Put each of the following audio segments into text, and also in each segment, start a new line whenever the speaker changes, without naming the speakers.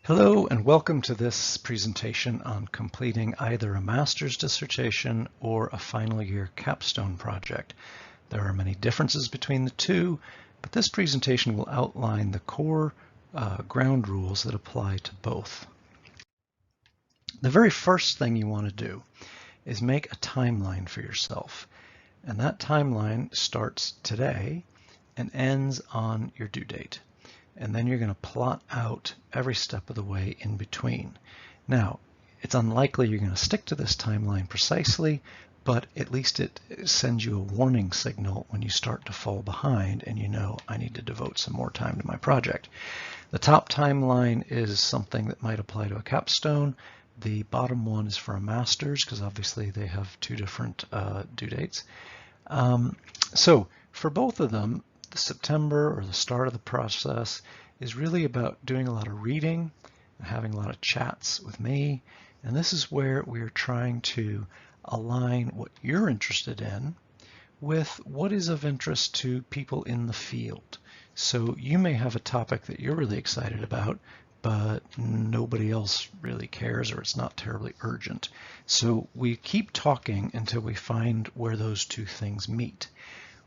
Hello and welcome to this presentation on completing either a master's dissertation or a final year capstone project. There are many differences between the two, but this presentation will outline the core ground rules that apply to both. The very first thing you want to do is make a timeline for yourself. And that timeline starts today and ends on your due date. And then you're going to plot out every step of the way in between. Now, it's unlikely you're going to stick to this timeline precisely, but at least it sends you a warning signal when you start to fall behind and you know I need to devote some more time to my project. The top timeline is something that might apply to a capstone. The bottom one is for a master's because obviously they have two different due dates. So for both of them, the September or the start of the process is really about doing a lot of reading and having a lot of chats with me. And this is where we're trying to align what you're interested in with what is of interest to people in the field. So you may have a topic that you're really excited about, but nobody else really cares or it's not terribly urgent. So we keep talking until we find where those two things meet.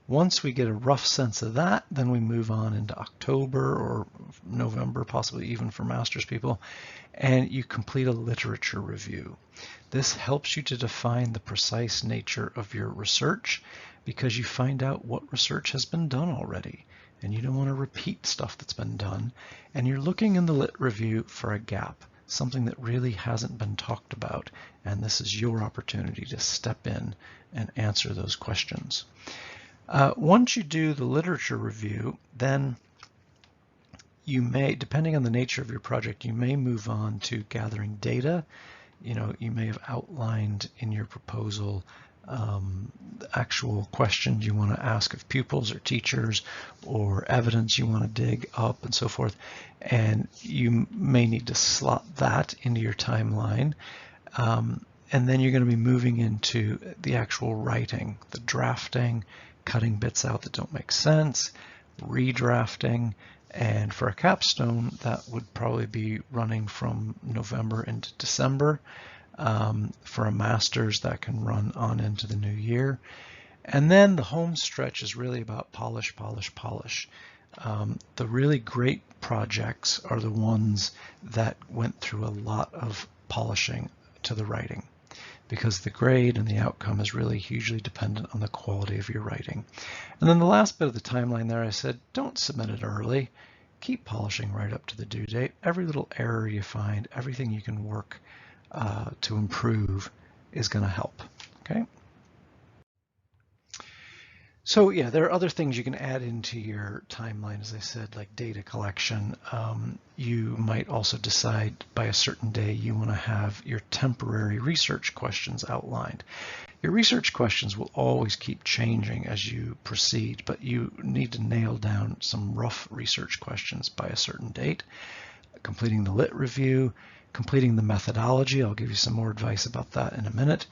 Once we get a rough sense of that, then we move on into October or November, possibly even for master's people, and you complete a literature review. This helps you to define the precise nature of your research because you find out what research has been done already, and you don't want to repeat stuff that's been done, and you're looking in the lit review for a gap, something that really hasn't been talked about, and this is your opportunity to step in and answer those questions. Once you do the literature review, then you may, depending on the nature of your project, you may move on to gathering data. You may have outlined in your proposal actual questions you want to ask of pupils or teachers or evidence you want to dig up and so forth. And you may need to slot that into your timeline. And then you're going to be moving into the actual writing, the drafting, cutting bits out that don't make sense, redrafting, and for a capstone that would probably be running from November into December. For a master's that can run on into the new year. And then the home stretch is really about polish, polish, polish. The really great projects are the ones that went through a lot of polishing to the writing, because the grade and the outcome is really hugely dependent on the quality of your writing. And then the last bit of the timeline there, I said, don't submit it early. Keep polishing right up to the due date. Every little error you find, everything you can work to improve is going to help. Okay. So yeah, there are other things you can add into your timeline, as I said, like data collection. You might also decide by a certain day you want to have your temporary research questions outlined. Your research questions will always keep changing as you proceed, but you need to nail down some rough research questions by a certain date. Completing the lit review, completing the methodology. I'll give you some more advice about that in a minute.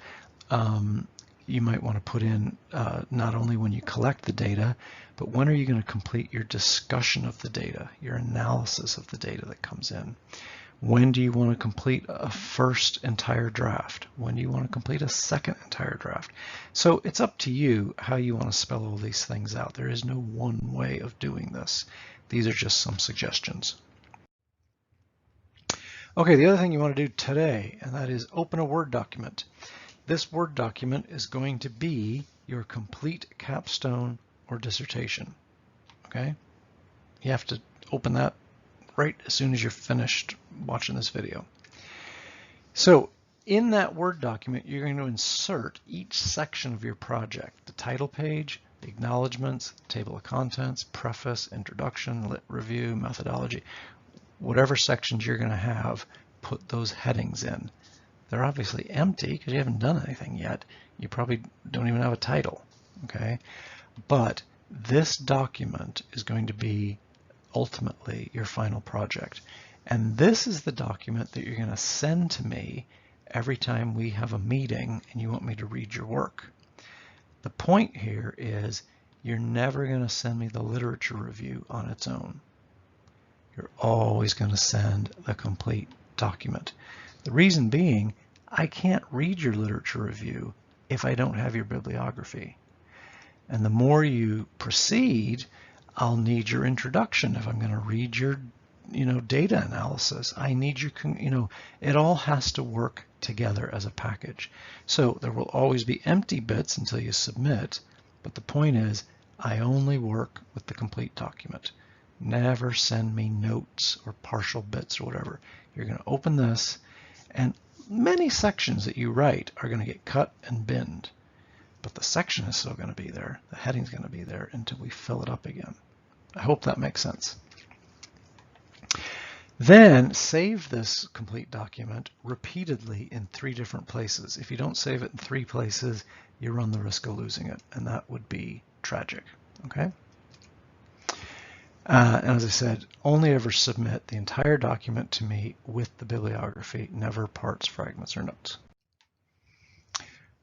You might want to put in not only when you collect the data, but when are you going to complete your discussion of the data, your analysis of the data that comes in. When do you want to complete a first entire draft? When do you want to complete a second entire draft? So it's up to you how you want to spell all these things out. There is no one way of doing this. These are just some suggestions. Okay, the other thing you want to do today, and that is open a Word document. This Word document is going to be your complete capstone or dissertation. Okay? You have to open that right as soon as you're finished watching this video. So in that Word document, you're going to insert each section of your project, the title page, the acknowledgments, table of contents, preface, introduction, lit review, methodology. Whatever sections you're going to have, put those headings in. They're obviously empty because you haven't done anything yet. You probably don't even have a title, okay? But this document is going to be ultimately your final project. And this is the document that you're going to send to me every time we have a meeting and you want me to read your work. The point here is you're never going to send me the literature review on its own. you're always going to send the complete document. The reason being, I can't read your literature review if I don't have your bibliography. And the more you proceed, I'll need your introduction. If I'm going to read your, data analysis, I need your, it all has to work together as a package. So there will always be empty bits until you submit, but the point is, I only work with the complete document. Never send me notes or partial bits or whatever. You're going to open this, and many sections that you write are going to get cut and binned, but the section is still going to be there. The heading's going to be there until we fill it up again. I hope that makes sense. Then save this complete document repeatedly in 3 different places. If you don't save it in 3 places, you run the risk of losing it, and that would be tragic. Okay? And as I said, only ever submit the entire document to me with the bibliography, never parts, fragments, or notes.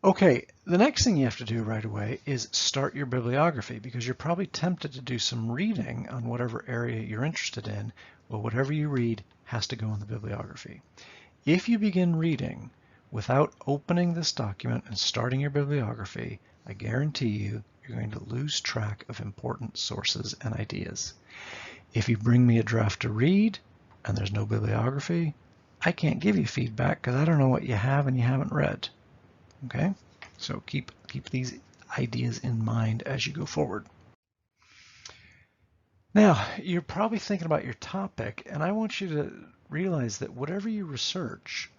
Okay, the next thing you have to do right away is start your bibliography, because you're probably tempted to do some reading on whatever area you're interested in. Well, whatever you read has to go in the bibliography. If you begin reading without opening this document and starting your bibliography, I guarantee you, you're going to lose track of important sources and ideas. If you bring me a draft to read and there's no bibliography, I can't give you feedback because I don't know what you have and you haven't read. Okay, so keep these ideas in mind as you go forward. Now, you're probably thinking about your topic, and I want you to realize that whatever you research,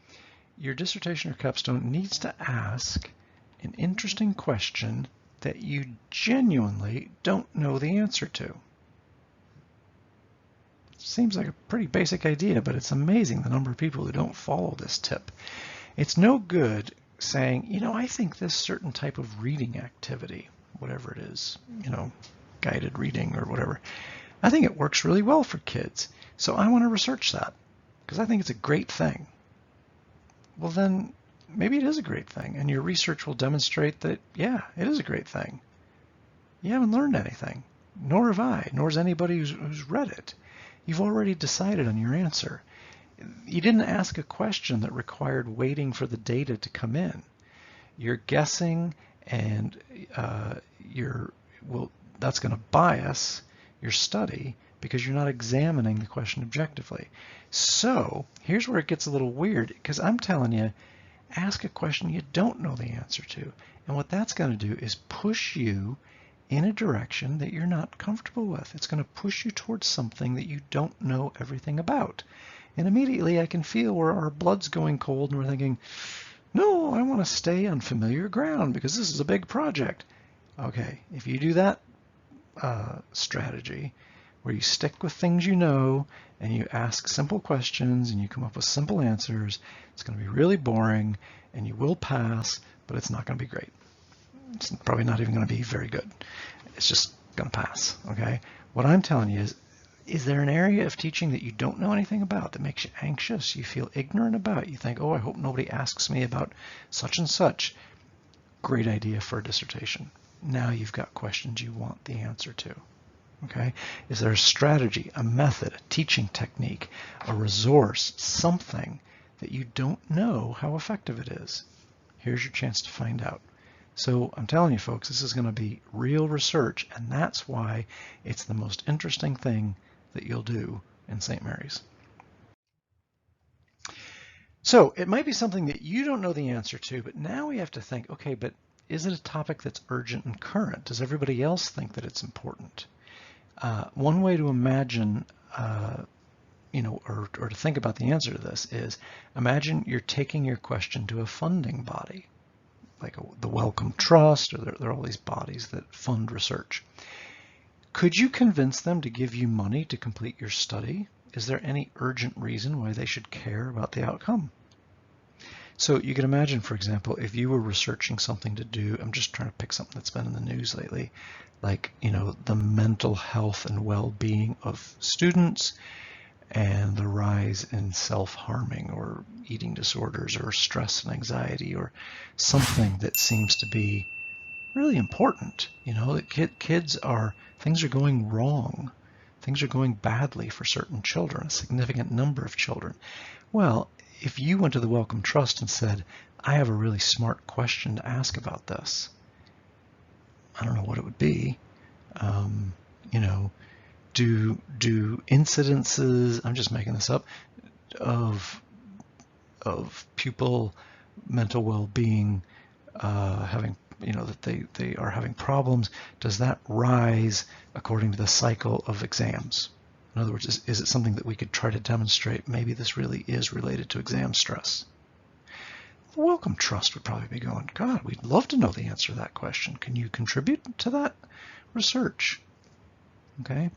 your dissertation or capstone needs to ask an interesting question that you genuinely don't know the answer to. Seems like a pretty basic idea, but it's amazing the number of people who don't follow this tip. It's no good saying, I think this certain type of reading activity, whatever it is, guided reading or whatever, I think it works really well for kids. So I want to research that because I think it's a great thing. Well, then maybe it is a great thing, and your research will demonstrate that, yeah, it is a great thing. You haven't learned anything, nor have I, nor has anybody who's read it. You've already decided on your answer. You didn't ask a question that required waiting for the data to come in. You're guessing, and that's going to bias your study because you're not examining the question objectively. So here's where it gets a little weird, because I'm telling you, ask a question you don't know the answer to. And what that's going to do is push you in a direction that you're not comfortable with. It's going to push you towards something that you don't know everything about. And immediately I can feel where our blood's going cold and we're thinking, no, I want to stay on familiar ground because this is a big project. Okay, if you do that strategy where you stick with things you know and you ask simple questions and you come up with simple answers, it's going to be really boring and you will pass, but it's not going to be great. It's probably not even going to be very good. It's just going to pass, okay? What I'm telling you is there an area of teaching that you don't know anything about that makes you anxious, you feel ignorant about, you think, oh, I hope nobody asks me about such and such? Great idea for a dissertation. Now you've got questions you want the answer to, okay? Is there a strategy, a method, a teaching technique, a resource, something that you don't know how effective it is? Here's your chance to find out. So I'm telling you, folks, this is going to be real research, and that's why it's the most interesting thing that you'll do in St. Mary's. So it might be something that you don't know the answer to, but now we have to think, okay, but is it a topic that's urgent and current? Does everybody else think that it's important? One way to imagine, or to think about the answer to this is, imagine you're taking your question to a funding body, like the Wellcome Trust, or there are all these bodies that fund research. Could you convince them to give you money to complete your study? Is there any urgent reason why they should care about the outcome? So you can imagine, for example, if you were researching something to do, I'm just trying to pick something that's been in the news lately, like, the mental health and well-being of students and the rise in self-harming or eating disorders or stress and anxiety, or something that seems to be really important. That things are going wrong Things are going badly for certain children, a significant number of children. Well, if you went to the Wellcome Trust and said, I have a really smart question to ask about this, I don't know what it would be. You know, do incidences, I'm just making this up, of pupil mental well-being having, you know, that they are having problems, does that rise according to the cycle of exams? In other words, is it something that we could try to demonstrate maybe this really is related to exam stress? The Wellcome Trust would probably be going, God, we'd love to know the answer to that question. Can you contribute to that research? Okay.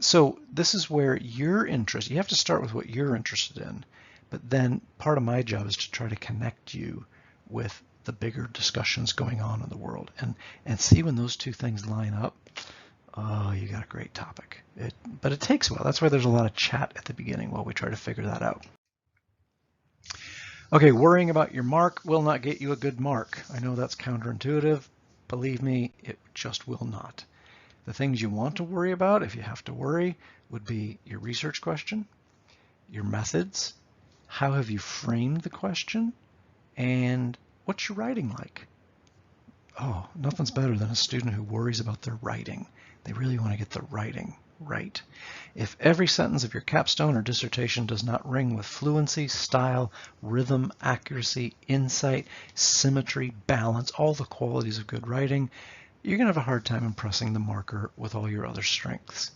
So this is where you're interested. You have to start with what you're interested in, but then part of my job is to try to connect you with the bigger discussions going on in the world, and see when those two things line up. Oh, you got a great topic. But it takes a while. That's why there's a lot of chat at the beginning while we try to figure that out. Okay, worrying about your mark will not get you a good mark. I know that's counterintuitive. Believe me, it just will not. The things you want to worry about, if you have to worry, would be your research question, your methods, how have you framed the question, and what's your writing like? Oh, nothing's better than a student who worries about their writing. They really want to get the writing right. If every sentence of your capstone or dissertation does not ring with fluency, style, rhythm, accuracy, insight, symmetry, balance, all the qualities of good writing, you're going to have a hard time impressing the marker with all your other strengths.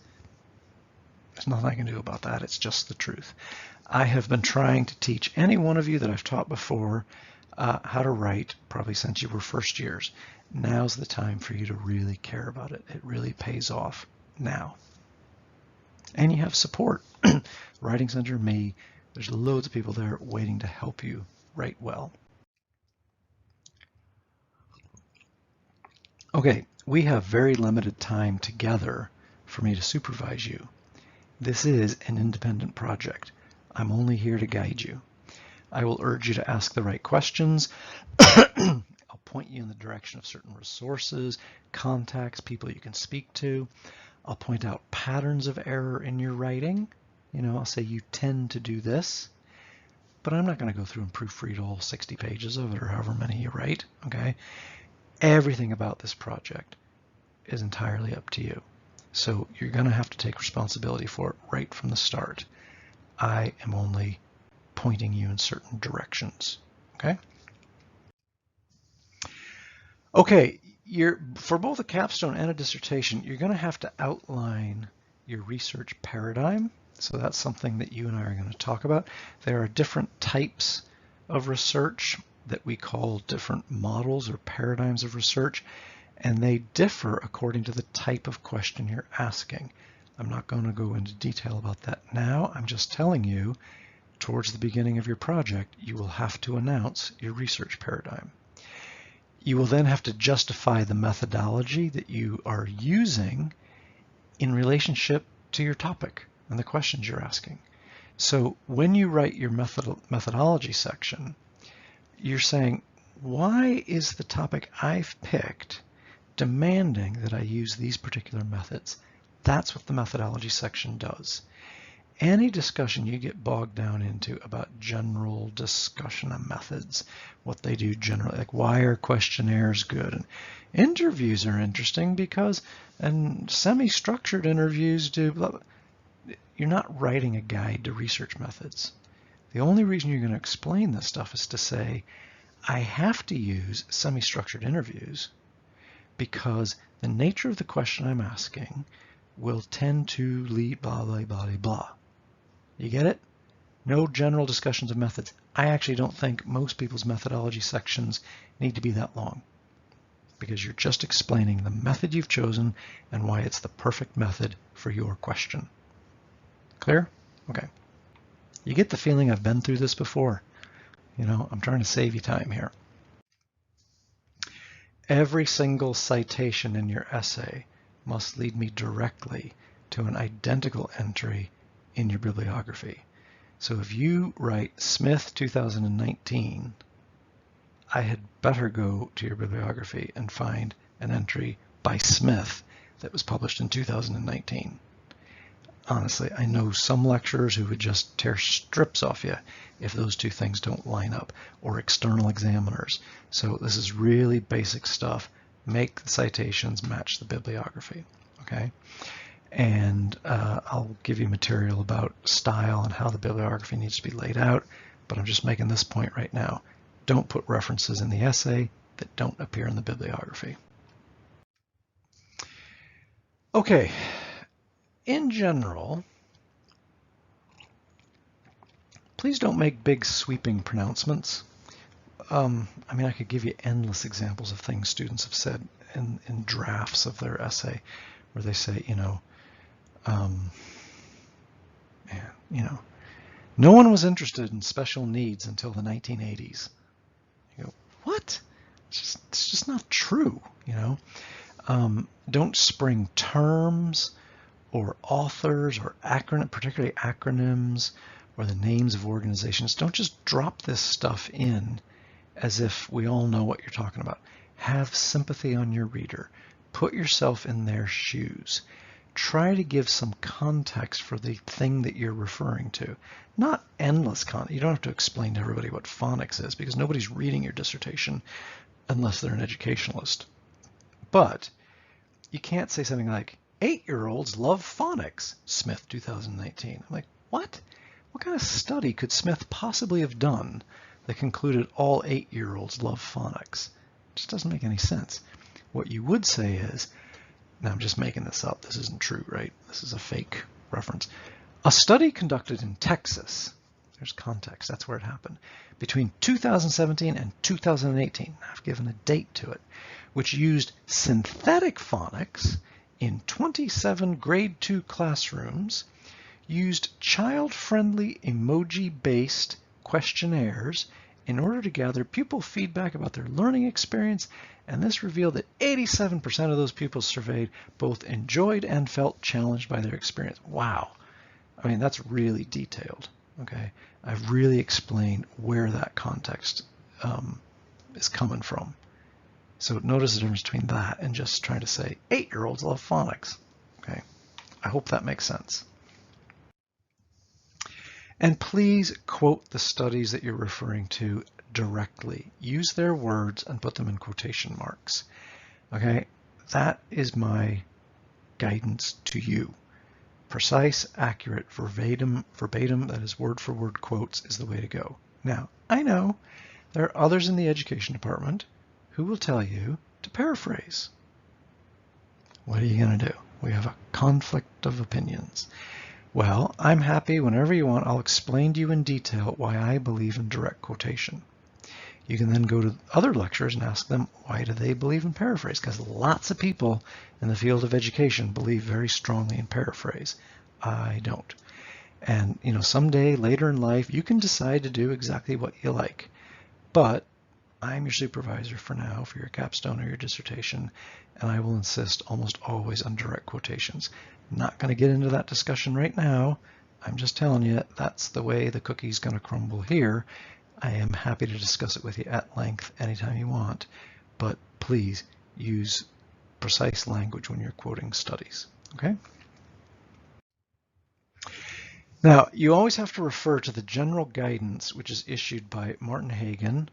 There's nothing I can do about that. It's just the truth. I have been trying to teach any one of you that I've taught before how to write probably since you were first years. Now's the time for you to really care about it. It really pays off now. And you have support. Writing Center, me, there's loads of people there waiting to help you write well. Okay, we have very limited time together for me to supervise you. This is an independent project. I'm only here to guide you. I will urge you to ask the right questions. I'll point you in the direction of certain resources, contacts, people you can speak to. I'll point out patterns of error in your writing. You know, I'll say you tend to do this, but I'm not going to go through and proofread all 60 pages of it or however many you write, okay? Everything about this project is entirely up to you. So you're going to have to take responsibility for it right from the start. I am only pointing you in certain directions, okay? Okay, for both a capstone and a dissertation, you're going to have to outline your research paradigm. So that's something that you and I are going to talk about. There are different types of research that we call different models or paradigms of research, and they differ according to the type of question you're asking. I'm not going to go into detail about that now. I'm just telling you, towards the beginning of your project, you will have to announce your research paradigm. You will then have to justify the methodology that you are using in relationship to your topic and the questions you're asking. So when you write your methodology section, you're saying, why is the topic I've picked demanding that I use these particular methods? That's what the methodology section does. Any discussion you get bogged down into about general discussion of methods, what they do generally, like why are questionnaires good? And interviews are interesting because, and semi-structured interviews do, blah, blah. You're not writing a guide to research methods. The only reason you're going to explain this stuff is to say, I have to use semi-structured interviews because the nature of the question I'm asking will tend to lead blah, blah, blah, blah. You get it? No general discussions of methods. I actually don't think most people's methodology sections need to be that long because you're just explaining the method you've chosen and why it's the perfect method for your question. Clear? Okay. You get the feeling I've been through this before. You know, I'm trying to save you time here. Every single citation in your essay must lead me directly to an identical entry in your bibliography. So if you write Smith 2019, I had better go to your bibliography and find an entry by Smith that was published in 2019. honestly, I know some lecturers who would just tear strips off you if those two things don't line up, or external examiners. So this is really basic stuff. Make the citations match the bibliography, okay? And I'll give you material about style and how the bibliography needs to be laid out, but I'm just making this point right now. Don't put references in the essay that don't appear in the bibliography. Okay, in general, please don't make big sweeping pronouncements. I mean, I could give you endless examples of things students have said in drafts of their essay where they say, no one was interested in special needs until the 1980s. You go, what? It's just not true, Don't spring terms or authors or particularly acronyms or the names of organizations. Don't just drop this stuff in as if we all know what you're talking about. Have sympathy on your reader. Put yourself in their shoes. Try to give some context for the thing that you're referring to. Not endless context. You don't have to explain to everybody what phonics is because nobody's reading your dissertation unless they're an educationalist. But you can't say something like, 8-year-olds love phonics, Smith 2019. I'm like, what? What kind of study could Smith possibly have done that concluded all 8-year-olds love phonics? It just doesn't make any sense. What you would say is, now I'm just making this up, this isn't true, right? This is a fake reference. A study conducted in Texas, there's context, that's where it happened, between 2017 and 2018, I've given a date to it, which used synthetic phonics in 27 grade 2 classrooms, used child-friendly emoji-based questionnaires in order to gather pupil feedback about their learning experience, and this revealed that 87% of those pupils surveyed both enjoyed and felt challenged by their experience. Wow. I mean, that's really detailed, okay? I've really explained where that context is coming from. So notice the difference between that and just trying to say 8-year-olds love phonics, okay? I hope that makes sense. And please quote the studies that you're referring to directly. Use their words and put them in quotation marks. Okay, that is my guidance to you. Precise, accurate, verbatim, that is word for word quotes is the way to go. Now, I know there are others in the education department who will tell you to paraphrase. What are you going to do? We have a conflict of opinions. Well, I'm happy whenever you want. I'll explain to you in detail why I believe in direct quotation. You can then go to other lecturers and ask them why do they believe in paraphrase, because lots of people in the field of education believe very strongly in paraphrase. I don't. And someday later in life you can decide to do exactly what you like. But I'm your supervisor for now for your capstone or your dissertation, and I will insist almost always on direct quotations. Not going to get into that discussion right now. I'm just telling you that's the way the cookie's going to crumble here. I am happy to discuss it with you at length anytime you want, but please use precise language when you're quoting studies, okay? Now, you always have to refer to the general guidance which is issued by Martin Hagen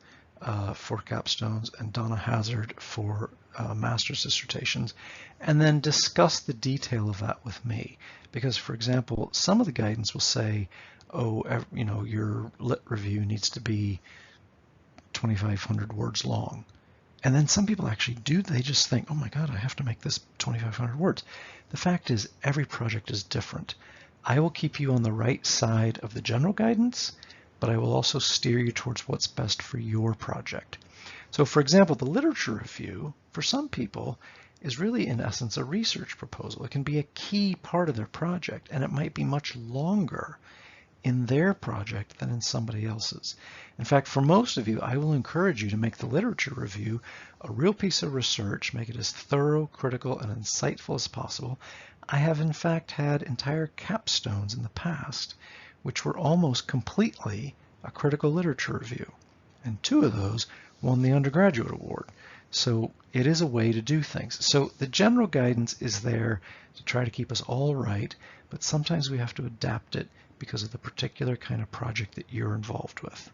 for capstones and Donna Hazard for master's dissertations, and then discuss the detail of that with me. Because, for example, some of the guidance will say, oh, your lit review needs to be 2,500 words long. And then some people actually do, they just think, oh my God, I have to make this 2,500 words. The fact is, every project is different. I will keep you on the right side of the general guidance, but I will also steer you towards what's best for your project. So for example, the literature review, for some people, is really in essence a research proposal. It can be a key part of their project, and it might be much longer in their project than in somebody else's. In fact, for most of you, I will encourage you to make the literature review a real piece of research, make it as thorough, critical, and insightful as possible. I have in fact had entire capstones in the past which were almost completely a critical literature review, and 2 of those won the undergraduate award. So it is a way to do things. So the general guidance is there to try to keep us all right, but sometimes we have to adapt it because of the particular kind of project that you're involved with.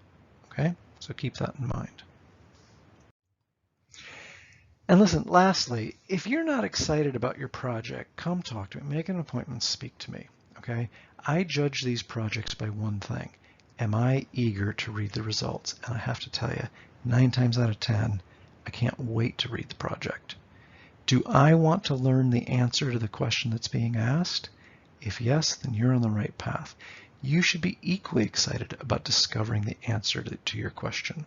Okay, so keep that in mind. And listen, lastly, if you're not excited about your project, come talk to me. Make an appointment, speak to me. Okay, I judge these projects by one thing. Am I eager to read the results? And I have to tell you, 9 times out of 10, I can't wait to read the project. Do I want to learn the answer to the question that's being asked? If yes, then you're on the right path. You should be equally excited about discovering the answer to your question.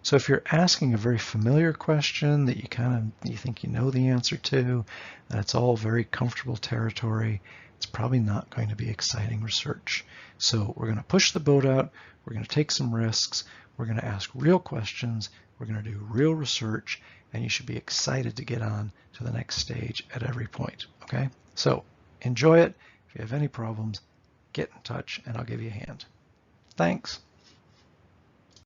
So if you're asking a very familiar question that you think you know the answer to, that's all very comfortable territory, it's probably not going to be exciting research. So we're going to push the boat out, we're going to take some risks, we're going to ask real questions, we're going to do real research, and you should be excited to get on to the next stage at every point. Okay? So enjoy it. If you have any problems, get in touch and I'll give you a hand. Thanks.